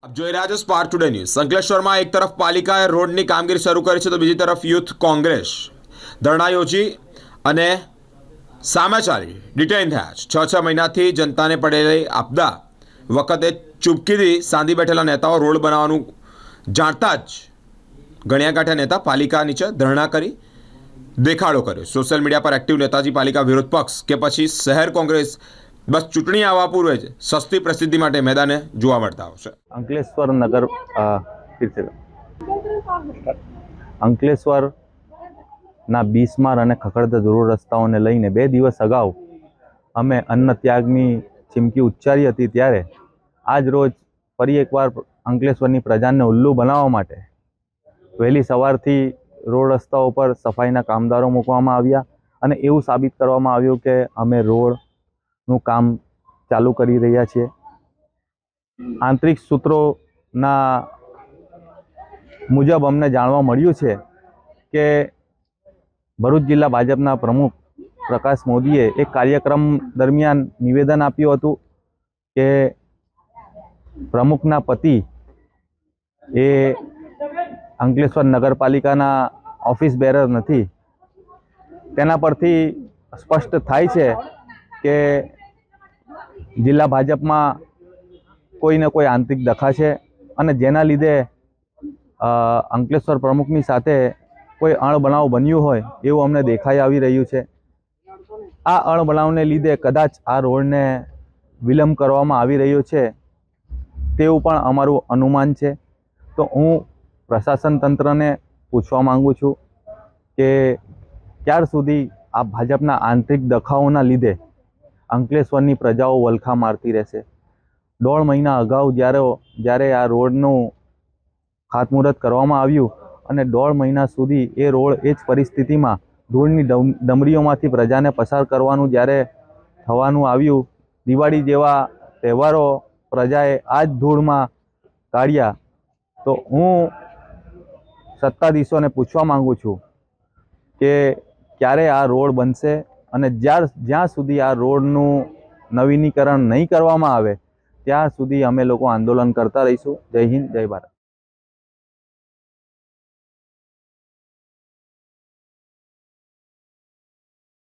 આપ જોઈ રહ્યા છો સ્પાર્ક ટુડે ન્યૂઝ। સંકલેશ્વરમાં એક તરફ પાલિકાએ રોડની કામગીરી શરૂ કરી છે તો બીજી તરફ યુથ કોંગ્રેસ ધરણા યોજી અને સામે ચાલી ડિટેઇન થયા છે। 6 મહિનાથી જનતાને પડેલી આપદા વખતે ચૂપકીથી સાંધી બેઠેલા નેતાઓ રોડ બનાવવાનું જાણતા જ ગણ્યા ગાંઠ્યા નેતા પાલિકા નીચે ધરણા કરી દેખાડો કર્યો। સોશિયલ મીડિયા પર એક્ટિવ નેતાજી પાલિકા વિરોધ પક્ષ કે પછી શહેર કોંગ્રેસ બસ ચૂંટણી આવવા પૂર્વે જ સસ્તી પ્રસિદ્ધિ માટે મેદાને જોવા મળતા આવશે। અંકલેશ્વર નગર અંકલેશ્વરના બિસ્માર અને ખખડતા ધૂળ રસ્તાઓને લઈને 2 દિવસ અગાઉ અમે અન્ન ત્યાગની ચીમકી ઉચ્ચારી હતી। ત્યારે આજ રોજ ફરી એકવાર અંકલેશ્વરની પ્રજાને ઉલ્લુ બનાવવા માટે વહેલી સવારથી રોડ રસ્તાઓ પર સફાઈના કામદારો મૂકવામાં આવ્યા અને એવું સાબિત કરવામાં આવ્યું કે અમે રોડનું કામ ચાલુ કરી રહ્યા છીએ। આંતરિક સૂત્રોના મુજબ અમને જાણવા મળ્યું છે કે ભરૂચ જિલ્લા ભાજપના પ્રમુખ પ્રકાશ મોદીએ એક કાર્યક્રમ દરમિયાન નિવેદન આપ્યું હતું કે પ્રમુખના પતિ એ અંકલેશ્વર નગરપાલિકાના ઓફિસ બેરર નથી। તેના પરથી સ્પષ્ટ થાય છે કે જિલ્લા ભાજપમાં કોઈને કોઈ આંતરિક દખા છે અને જેના લીધે અંકલેશ્વર પ્રમુખની સાથે કોઈ અણબનાવ બન્યું હોય એવું અમને દેખાઈ આવી રહ્યું છે। આ અણબનાવને લીધે કદાચ આ રોડને વિલંબ કરવામાં આવી રહ્યો છે તેવું પણ અમારું અનુમાન છે। તો હું પ્રશાસન તંત્રને પૂછવા માંગુ છું કે ક્યાર સુધી આ ભાજપના આંતરિક દખાઓના લીધે અંકલેશ્વરની પ્રજાઓ વલખા મારતી રહેશે। 1.5 મહિના અગાઉ જ્યારે આ રોડનું ખાતમુહૂર્ત કરવામાં આવ્યું અને 1.5 મહિના સુધી એ રોડ એ જ પરિસ્થિતિમાં ધૂળની ડમરીઓમાંથી પ્રજાને પસાર કરવાનું જ્યારે થવાનું આવ્યું, દિવાળી જેવા તહેવારો પ્રજાએ આ જ ધૂળમાં કાઢ્યા। તો હું સત્તાધીશોને પૂછવા માંગુ છું કે ક્યારે આ રોડ બનશે અને જ્યાં સુધી આ રોડનું નવીનીકરણ નહીં કરવામાં આવે ત્યાં સુધી અમે લોકો આંદોલન કરતા રહીશું। જય હિન્દ, જય ભારત।